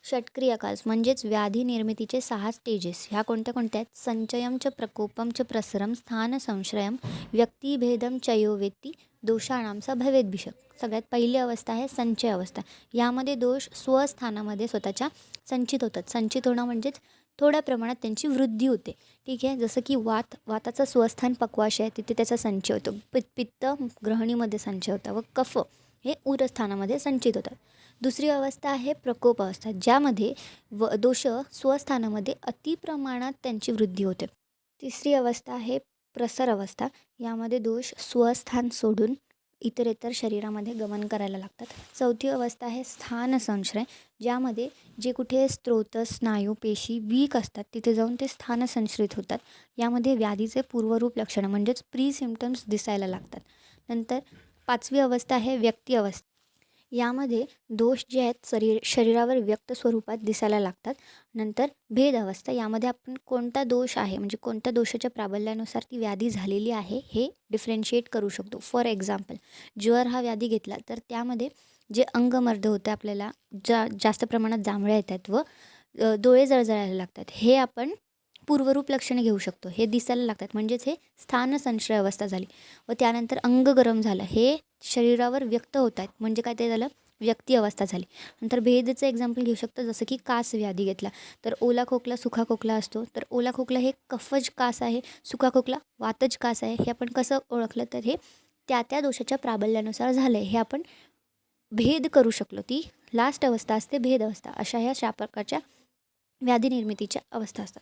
षटक्रियाकाल म्हणजेच व्याधी निर्मितीचे 6 स्टेजेस ह्या कोणत्या कोणत्या आहेत? संचयम च प्रकोपम च प्रसरम स्थान संश्रयम व्यक्तिभेदम चयोवेत्ती दोषाणांचा भवेद्भिषक. सगळ्यात पहिली अवस्था आहे संचय अवस्था. यामध्ये दोष स्वस्थानामध्ये स्वतःच्या संचित होतात. संचित होणं म्हणजेच थोड्या प्रमाणात त्यांची वृद्धी होते. ठीक आहे. जसं की वाताचं स्वस्थान पक्वाशय आहे, तिथे त्याचा संचय होतो. पित्त ग्रहणीमध्ये संचय होता व कफ हे उरस्थानामध्ये संचित होतात. दुसरी अवस्था आहे प्रकोप अवस्था, ज्यामध्ये दोष स्वस्थानामध्ये अतिप्रमाणात त्यांची वृद्धी होते. तिसरी अवस्था आहे प्रसर अवस्था. यामध्ये दोष स्वस्थान सोडून इतरेतर शरीरामध्ये गमन करायला लागतात. चौथी अवस्था आहे स्थान संश्रय, ज्यामध्ये जे कुठे स्त्रोत स्नायू पेशी वीक असतात तिथे जाऊन ते स्थान संश्रित होतात. यामध्ये व्याधीचे पूर्वरूप लक्षणं म्हणजेच प्री सिम्पटम्स दिसायला लागतात. नंतर पाचवी अवस्था आहे व्यक्ती अवस्था. यामध्ये दोष जे आहेत शरीरावर व्यक्त स्वरूपात दिसायला लागतात. नंतर भेद अवस्था. यामध्ये आपण कोणता दोष आहे म्हणजे कोणत्या दोषाच्या प्राबल्यानुसार ती व्याधी झालेली आहे हे डिफरेन्शिएट करू शकतो. फॉर एक्झाम्पल, ज्वर हा व्याधी घेतला तर त्यामध्ये जे अंगमर्द होतं आपल्याला जास्त प्रमाणात जांभळ्या येतात व डोळे जळजळायला लागतात, हे आपण पूर्वरूप लक्षणे घेऊ शकतो. हे दिसायला लागतात म्हणजेच हे स्थान संश्रय अवस्था झाली. व त्यानंतर अंग गरम झालं, हे शरीरावर व्यक्त होत आहेत म्हणजे काय ते झालं, व्यक्ती अवस्था झाली. नंतर भेदचं एक्झाम्पल घेऊ शकतो, जसं की कास व्याधी घेतला तर ओला खोकला सुखा खोकला असतो. तर ओला खोकला हे कफज कास आहे, सुखा खोकला वातज कास आहे. हे आपण कसं ओळखलं तर हे त्या दोषाच्या प्राबल्यानुसार झालं आहे, हे आपण भेद करू शकलो. ती लास्ट अवस्था असते भेद अवस्था. अशा ह्या 4 प्रकारच्या व्याधी निर्मितीच्या अवस्था असतात.